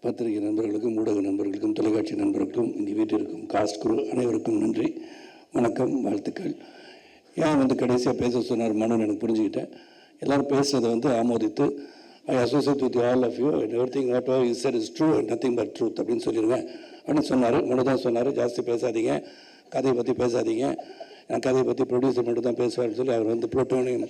பத்திரிகை நண்பர்களுக்கும் ஊடக நண்பர்களுக்கும் தொலைக்காட்சி நண்பர்களுக்கும் இங்கே வீட்டிற்கும் காஸ்ட் குரு அனைவருக்கும் நன்றி, வணக்கம், வாழ்த்துக்கள். ஏன் கடைசியாக பேச சொன்னார் மனுன்னு எனக்கு புரிஞ்சுக்கிட்டேன். எல்லோரும் பேசுனதை ஆமோதித்து I associate with all of you and everything whatever is said is true and nothing but truth அப்படின்னு சொல்லிடுவேன் அப்படின்னு சொன்னார். மனு தான் சொன்னார், ஜாஸ்தி பேசாதீங்க, கதையை பற்றி பேசாதீங்க, என் கதையை பற்றி ப்ரொடியூசர் மட்டும் தான் பேசுவார்னு சொல்லி அவர் புளூட்டோனியம்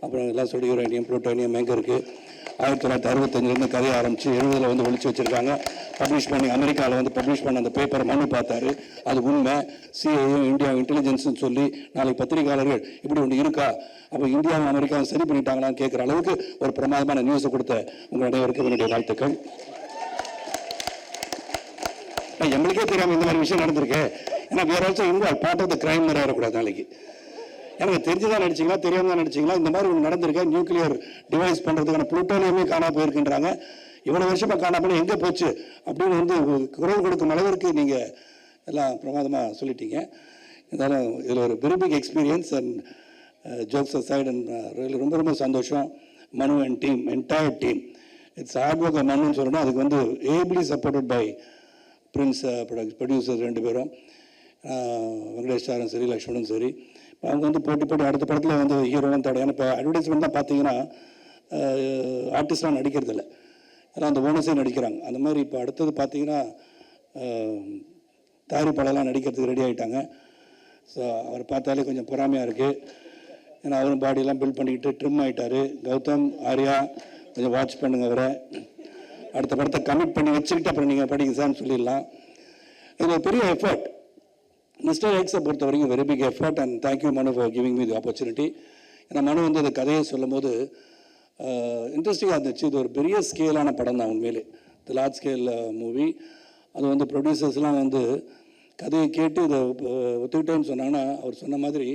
அப்புறம் எல்லாம் சொல்லி யுரேனியம் புளூட்டோனியம் எங்கே இருக்குது 1965 கதையை ஆரம்பித்து 70 ஒழிச்சு வச்சுருக்காங்க. பப்ளிஷ் பண்ணி அமெரிக்காவில் பப்ளிஷ் பண்ண அந்த பேப்பரை மனு பார்த்தாரு, அது உண்மை, சிஐயும் இந்தியா இன்டெலிஜென்ஸ்னு சொல்லி நாளைக்கு பத்திரிகையாளர்கள் இப்படி ஒன்று இருக்கா, அப்போ இந்தியாவும் அமெரிக்காவும் சரி பண்ணிட்டாங்களான்னு கேட்குற அளவுக்கு ஒரு பிரமாதமான நியூஸை கொடுத்த உங்கள் அனைவருக்கு என்னுடைய வாழ்த்துக்கள். எங்களுக்கே தெரியாமல் இந்த மாதிரி விஷயம் நடந்திருக்கு. ஏன்னா வேற also involve part of the crime மாதிரி வரக்கூடாது. நாளைக்கு எனக்கு தெரிஞ்சுதான் நடிச்சிங்களா தெரியாம தான் நடிச்சிங்களா இந்த மாதிரி ஒன்று நடந்திருக்கேன். நியூக்ளியர் டிவைஸ் பண்ணுறதுக்கான புளூட்டோனியமே காணா போயிருக்கின்றாங்க. இவ்வளோ வருஷமாக காணாமல் எங்கே போச்சு அப்படின்னு குரல் கொடுக்கும் அளவிற்கு நீங்கள் எல்லாம் பிரமாதமாக சொல்லிட்டீங்க. இருந்தாலும் இதில் ஒரு very big experience and jokes aside and ரொம்ப ரொம்ப சந்தோஷம். Manu and team, entire team, it's hard work. மனுன்னு சொல்லணும், அதுக்கு ably supported by Prince producers 2 பேரும், வெங்கடேஷ் சாரும் சரி, லக்ஷ்மணும் சரி. அவங்க போட்டி அடுத்த படத்தில் ஹீரோவும் தடையான இப்போ அட்வர்டைஸ்மெண்ட் தான் பார்த்தீங்கன்னா ஆர்டிஸ்ட்லாம் நடிக்கிறதில்ல, எல்லாம் அந்த ஓனர்ஸே நடிக்கிறாங்க. அந்த மாதிரி இப்போ அடுத்தது பார்த்தீங்கன்னா தயாரிப்பாளர்லாம் நடிக்கிறதுக்கு ரெடி ஆகிட்டாங்க. ஸோ அவர் பார்த்தாலே கொஞ்சம் பொறாமையாக இருக்குது. ஏன்னா அவரும் பாடியெல்லாம் பில்ட் பண்ணிக்கிட்டு ட்ரிம் ஆகிட்டார். கௌதம், ஆர்யா கொஞ்சம் வாட்ச் பண்ணுங்க, அவரை அடுத்த படத்தை கமிட் பண்ணி வச்சுக்கிட்டு அப்புறம் நீங்கள் படிக்க சார்னு சொல்லிடலாம். இது ஒரு பெரிய எஃபர்ட். மிஸ்டர் எக்ஸை பொறுத்த வரைக்கும் very big effort and thank you Manu for giving me the opportunity. ஏன்னா மனு அந்த கதையை சொல்லும் போது இன்ட்ரெஸ்டிங்காக இருந்துச்சு. இது ஒரு பெரிய ஸ்கேலான படம் தான் உண்மையிலே, இது லார்ஜ் ஸ்கேல் மூவி. அது ப்ரொடியூசர்ஸ்லாம் கதையை கேட்டு இதை ஒத்துக்கிட்டேன்னு சொன்னாங்கன்னா அவர் சொன்ன மாதிரி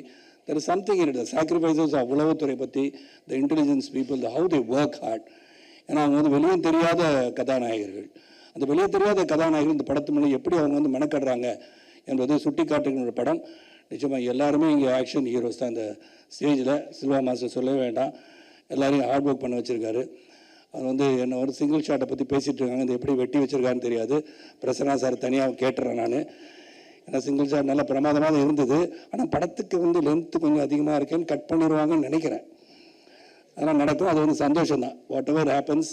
there is something in it, the sacrifices of உளவுத்துறை பற்றி, the intelligence people, the how they work hard. ஏன்னா அவங்க வெளியே தெரியாத கதாநாயகர்கள். அந்த வெளியே தெரியாத கதாநாயகர்கள் இந்த படத்து மேலே எப்படி அவங்க மெனக்கடுறாங்க என்பது சுட்டி காட்டுகின்ற படம். நிச்சயமாக எல்லாருமே இங்கே ஆக்ஷன் ஹீரோஸ் தான். இந்த ஸ்டேஜில் சில்வா மாஸ்டர் சொல்லவே வேண்டாம், எல்லாரையும் ஹார்ட் ஒர்க் பண்ண வச்சுருக்காரு. அது என்ன ஒரு சிங்கிள் ஷாட்டை பற்றி பேசிகிட்டு இருக்காங்க, இது எப்படி வெட்டி வச்சுருக்கான்னு தெரியாது. பிரசன்னா சார் தனியாக கேட்டுறேன் நான். ஏன்னா சிங்கிள் ஷாட் நல்லா பிரமாதமாக இருந்தது. ஆனால் படத்துக்கு லென்த்து கொஞ்சம் அதிகமாக இருக்கேன்னு கட் பண்ணிடுவாங்கன்னு நினைக்கிறேன். அதெல்லாம் நடக்கும், அது சந்தோஷம் தான். What ever happens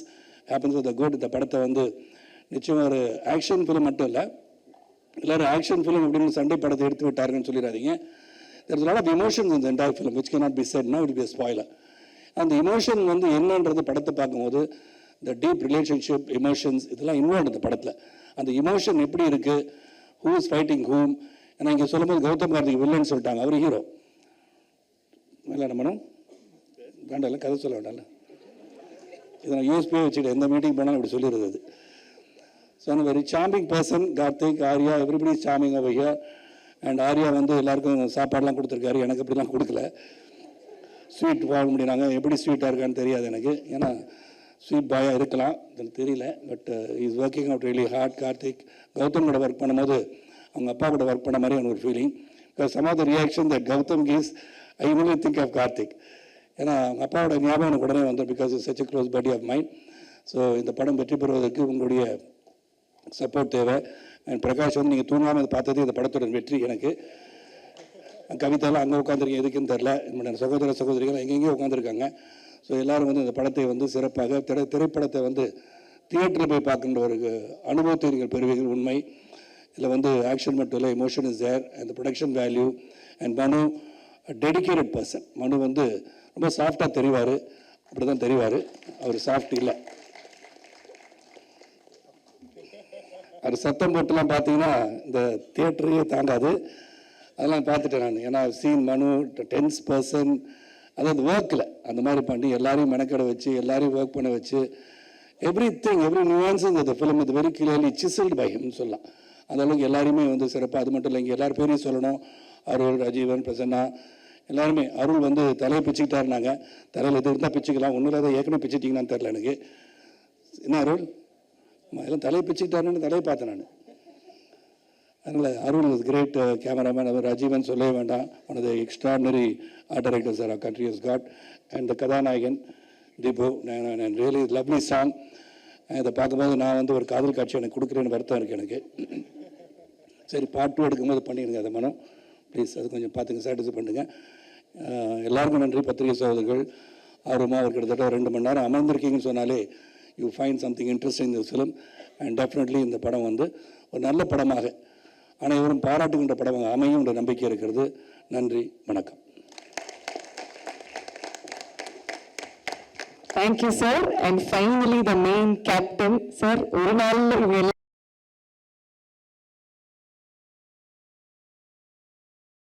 with the good. இந்த படத்தை நிச்சயம் ஒரு ஆக்ஷன் ஃபிலிம் மட்டும் இல்லை, எல்லோரும் ஆக்ஷன் ஃபிலிம் அப்படின்னு சண்டை படத்தை எடுத்து விட்டாருன்னு சொல்லிடாதீங்க. there's a lot of emotions in the entire film which cannot be said now, it will be a spoiler. அந்த இமோஷன் என்னன்றது படத்தை பார்க்கும்போது the deep relationship emotions இதெல்லாம் இன்வால்வ் இந்த படத்தில். அந்த இமோஷன் எப்படி இருக்குது, who is fighting whom. ஏன்னா இங்கே சொல்லும்போது கௌதம் கார்த்திக் வில்லன்னு சொல்லிட்டாங்க, அவர் ஹீரோ. இல்லை நம்மனும் வேண்டாம், கதை சொல்ல வேண்டாம்ல, இதை நான் யூஎஸ்பியே வச்சுக்கிட்டேன், எந்த மீட்டிங் போனாலும் இப்படி சொல்லிடுறது. அது so I'm a very charming person. Karthik, Arya, everybody is charming over here. And Arya எல்லாருக்கும் சாப்பாடெலாம் கொடுத்துருக்காரு, எனக்கு அப்படிலாம் கொடுக்கல. ஸ்வீட் வாங்க முடியிறாங்க, எப்படி ஸ்வீட்டாக இருக்கான்னு தெரியாது எனக்கு, ஏன்னா ஸ்வீட் பாயாக இருக்கலாம், எனக்கு தெரியல. But is working out really hard. Karthik Gautham கூட ஒர்க் பண்ணும்போது அவங்க அப்பா கூட ஒர்க் பண்ண மாதிரி எனக்கு ஒரு feeling. Because some of the reaction that Gautham gives I only think of Karthik. ஏன்னா அவங்க அப்பாவோட ஞாபகம் எனக்கு உடனே because is such a close buddy of mine. So இந்த படம் வெற்றி பெறுவதற்கு உங்களுடைய சப்போர்ட் தேவை. அண்ட் பிரகாஷ் நீங்கள் தூங்காமல் இதை பார்த்தது இந்த படத்தோட வெற்றி. எனக்கு கவிதாலாம் அங்கே உட்காந்துருக்கேன், எதுக்குன்னு தெரில. என்னோட சகோதர சகோதரிகள் எங்கெங்கேயோ உட்காந்துருக்காங்க. ஸோ எல்லோரும் இந்த படத்தை சிறப்பாக திரைப்படத்தை தியேட்டரில் போய் பார்க்கின்ற ஒரு அனுபவத்தை நீங்கள் பெறுவீர்கள். உண்மை இதில் ஆக்ஷன் மட்டும் இல்லை, emotion is there and production value. And Manu dedicated person. Manu ரொம்ப சாஃப்டாக தெரிவார், அப்படி தான் தெரிவார், அவர் சாஃப்ட் இல்லை. அது சத்தம் போட்டுலாம் பார்த்தீங்கன்னா இந்த தியேட்டரையே தாங்காது. அதெல்லாம் பார்த்துட்டேன் நான். ஏன்னா சீன் மனு டென்ஸ் பர்சன், அதாவது ஒர்க்கில் அந்த மாதிரி பண்ணி எல்லாரையும் மெனக்கடை வச்சு எல்லாரையும் ஒர்க் பண்ண வச்சு எவ்ரி நியூவான்ஸ் இந்த ஃபிலிம் இது வெரி கிளியர்லி சிசில்டு பை ஹிம்னு சொல்லலாம். அந்த அளவுக்கு எல்லாருமே சிறப்பாக. அது மட்டும் இல்லை, இங்கே எல்லார் பேரையும் சொல்லணும். அருள், ராஜீவன், பிரசன்னா எல்லாருமே. அருள் தலையை பிச்சுக்கிட்டாருனாங்க, தலையில் எது இருந்தால் பிச்சுக்கலாம், ஒன்றும் இல்லாத ஏற்கனவே பிச்சுட்டிங்கன்னு தெரில எனக்கு. என்ன அருள் எல்லாம் தலையை பிச்சுக்கிட்டாருன்னு தலையை பார்த்தேன் நான். அதனால் அருள் இஸ் கிரேட் கேமராமேன். அவர் ராஜீவன் சொல்லவே வேண்டாம், one of the extraordinary art directors our country has got. And the கதாநாயகன் தீபு, ரியலி லவ்லி சாங். இதை பார்க்கும்போது நான் வந்து ஒரு காதல் காட்சி எனக்கு கொடுக்குறேன்னு வருத்தம் இருக்குது எனக்கு. சரி பார்ட் 2 எடுக்கும்போது பண்ணிடுங்க அதை மனம் ப்ளீஸ், அது கொஞ்சம் பார்த்துங்க, சாட்டிஸ்ஃபை பண்ணுங்க. எல்லாருக்கும் நன்றி. பத்திரிகை சகோதரர்கள் ஆர்வமாக ஒரு கிட்டத்தட்ட 2 மணி நேரம் அமர்ந்திருக்கீங்கன்னு சொன்னாலே யூ ஃபைண்ட் சம்திங் இன்ட்ரெஸ்டிங் இந்த ஃபிலிம். அண்ட் டெஃபினெட்லி இந்த படம் வந்து ஒரு நல்ல படமாக அனைவரும் பாராட்டுகின்ற படமாக அமையும் என்ற நம்பிக்கை இருக்கிறது. நன்றி, வணக்கம். Thank you, sir. And finally, the main captain, sir. ஒரு நாள்ல